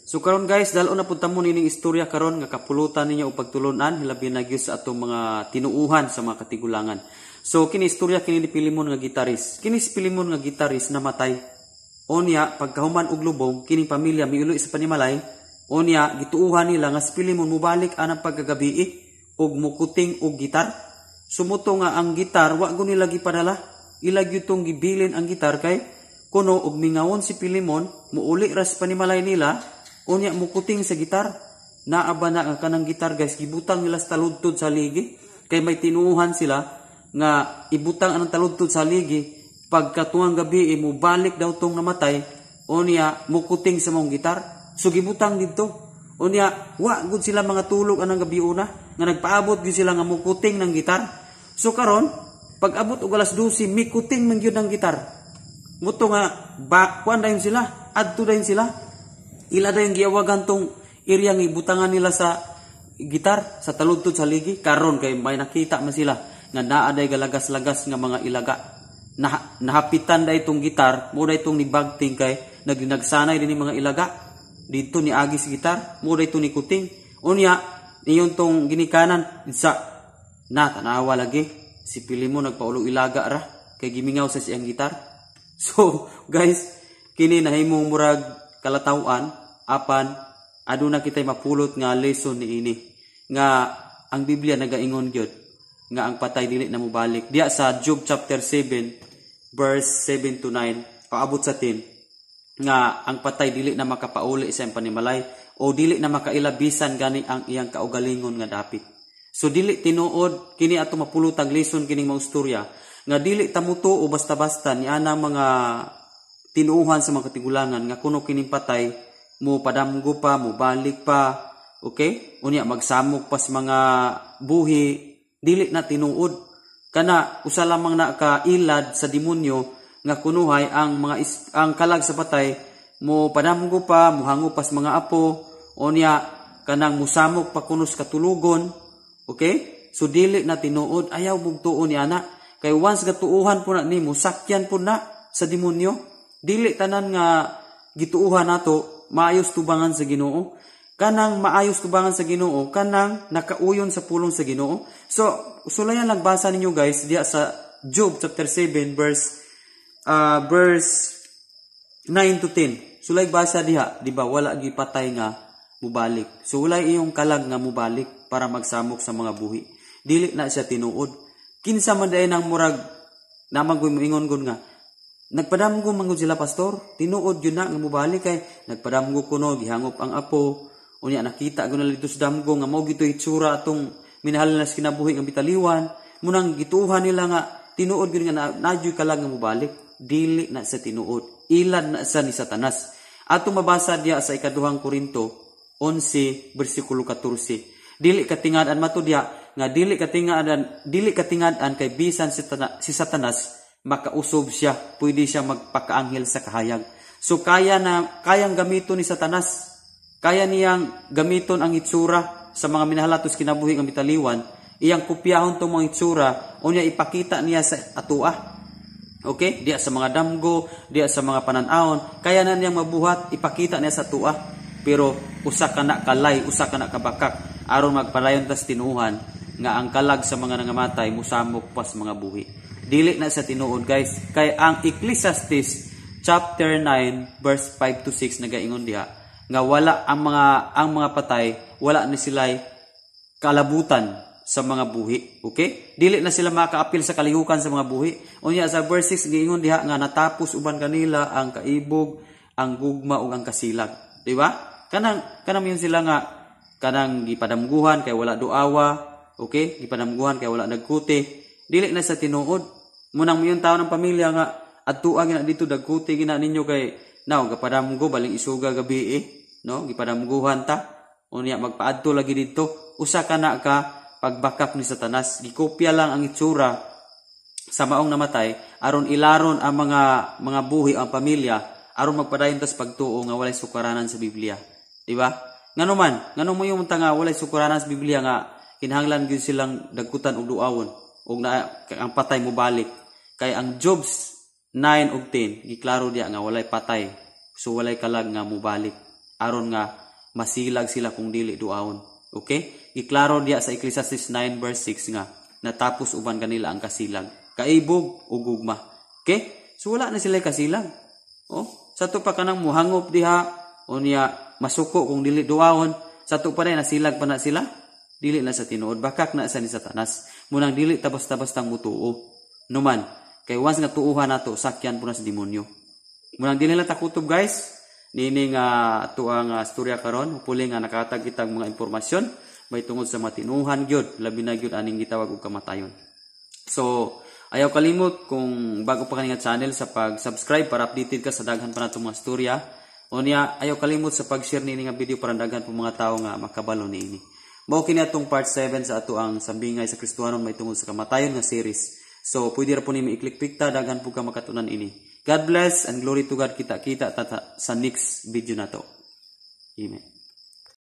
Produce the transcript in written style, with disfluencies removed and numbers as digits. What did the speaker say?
So karon guys, dalo na punta mo nining istorya karon nga kapulutan ninyo og pagtulunan hilabi na gyud sa atong mga tinuuhan sa mga katigulangan. So kini istorya kini ni Pilimon nga gitaris. Kini si Pilimon nga gitaris namatay. Onya pagkahuman og lubong kini pamilya miulo sa panimalay. Onya gituuhan nila nga si Pilimon mubalik anang pagkagabi og mukuting og gitar. Sumuto nga ang gitar wa gud nila gipadala. Ila gyud tong gibilin ang gitar kay kuno og mingawon si Pilimon muuli ra sa panimalay nila. Unya mukuting sa gitar. Naaba na ang kanang gitar guys. Gibutang nila sa taludtod sa ligi. Kay may tinuuhan sila nga ibutang anang taludtod sa ligi. Pagkatuang gabi mubalik daw tong namatay. Unya mukuting sa mong gitar. So gibutang dito. Unya wa gud sila mga tulog anang gabi una. Nga nagpaabot gid sila nga mukuting ng gitar. So karon pag abot og alas 12 mikuting man gyud ang gitar. Muto nga kuan dayon sila. Adto dayon sila. Ila da yung giawagan tong area ng ibutangan nila sa gitar, sa taludtod sa ligi. Karon kay may nakita man sila nga naa day galagas-lagas nga mga ilaga. Nahapitan day itong gitar, mo day itong nibagting kay nagsanay din mga ilaga. Dito ni agis gitar, mo day itong nikuting. Unya, niyon tong ginikanan, sa tanawa lagi. Si Pilimon nagpaulong ilaga ra, kay gimingaw sa siyang gitar. So, guys, kini nahimong murag kalatawan apan aduna kitay mapulot nga lesson niini nga ang Biblia nagaingon gyud nga ang patay dili na mobalik diya sa Job chapter 7 verse 7 to 9 paabot sa 10 nga ang patay dili na makapauli sa panimalay o dili na makailabisan gani ang iyang kaugalingon nga dapit. So dili tinuod kini ato mapulutag lesson kining mga istorya nga dili tamuto o basta-basta ni anang mga tinuuhan sa mga katigulangan nga kuno kining patay mo padamgo pa mo balik pa, okay, unya magsamok pa sa mga buhi dili na tinuod kana usa lamang na ka ilad sa demonyo nga kunuhay ang ang kalag sa patay mo padamgo pa mo hango pa sa mga apo unya kanang musamok pa kuno sa katulugon, okay, so dili na tinuod ayaw bugtuon ni ana kay once gatuuhan po na nimo sakyan po na sa demonyo. Dili tanan nga gituuhan nato maayos tubangan sa Ginoo. Kanang maayos tubangan sa Ginoo, kanang nakauyon sa pulong sa Ginoo. So, sulayan lang basa ninyo guys diya sa Job chapter 7 verse 9 to 10. Sulay basa diha, di ba? Wala gipatay nga mubalik. So walay iyong kalag nga mubalik para magsamok sa mga buhi. Dili na siya tinuod. Kinsa man dayon ang murag namang ingon gon nga nagpadamgo mangud sila pastor, tinuod yun na nga mubalik kay nagpadamgo kuno gihangop ang apo. Unya nakita gud na dito sa damgo nga mao gito itsura atong minahal na kinabuhi nga bitaliwan. Munang gituuhan nila nga tinuod gyud nga nadyoy kalag nga mubalik. Dili na sa tinuod. Ilad na sa ni Satanas. Atong mabasa diya sa ikaduhang Korinto 11 bersikulo 14. Dili katingad-an mato diya nga dili katingad-an kay bisan si Satanas makausob siya, pwede siya magpakaanghel sa kahayag. So kayang gamiton ni Satanas, kaya niyang gamiton ang itsura sa mga minahalatos kinabuhi ng bitaliwan, iyang kopyahon tong mga itsura, o niya ipakita niya sa atua. Okay? Diya sa mga damgo, diya sa mga pananahon, kaya na niyang mabuhat, ipakita niya sa atua. Pero usa ka na kalay, usa ka na kabakak, aron magpalayon tas tinuhan, nga ang kalag sa mga nangamatay, musamok pas mga buhi. Dili na sa tinuod guys. Kay ang Ecclesiastes chapter 9 verse 5 to 6 nagaingon diha nga wala ang mga patay wala ni sila'y kalabutan sa mga buhi. Okay? Dili na sila makaapil sa kalihukan sa mga buhi. Unya sa verse 6 giingon diha nga natapos uban kanila ang kaibog, ang gugma ug ang kasilag. Di ba? Kanang yun sila nga kanang gipadamguhan kay wala duawa, okay? Gipadamguhan kay wala nagkuti. Dili na sa tinuod. Munang mayon tawo ng pamilya nga adtuan gina dito dagkuti gina ninyo kay gapadamgo baling isuga gabi no gipadamguhan ta unya magpaadto lagi dito usa ka na ka pagbakak ni Satanas gikopya lang ang itsura sa maong namatay aron ilaron ang mga buhi ang pamilya aron magpadayon tas pagtuo nga walay sukaranan sa Biblia, di ba? Ngano mo yung nga walay sukaranan sa Biblia nga kinahanglan gyud silang dagkutan og duawon ug ang patay mo balik kay ang Jobs 9 ug 10 giklaro diya nga walay patay so walay kalag nga mubalik. aron nga masilag sila kung dili duawon. Okay? Iklaro diya sa Ecclesiastes 9 verse 6 nga natapos uban kanila ang kasilag. Kaibog ug gugma. Okay? So wala na sila kasilag. Oh, sa to pa kanang muhangop diha unya masuko kung dili duawon, sa to pa rin nasilag pa na sila. Dili na sa tinuod, bakak na sa ni Satanas. Munang dili tabas-tabas tang mutuo. Numan, kay once nga tuuhan nato, sakyan po na sa demonyo. Munang dili lang takutob guys, nini nga tuang storya karon, hupuli nga nakatag kitang mga impormasyon, may tungod sa matinuhan gyud, labi na gyud aning gitawag og kamatayon. So, ayaw kalimot kung bago pa ka nga channel sa pag-subscribe para updated ka sa daghan pa natong mga storya. Unya, ayaw kalimot sa pag-share nini nga video para daghan po mga tao nga makabalo niini. Mao kini atong part 7 sa ato ang sambingay sa Kristohanon may tungod sa kamatayon nga series. So pwede ra po nimo i-click pikta daghan po ka makatunan ini. God bless and glory to God, kita-kita sa next video nato. Amen.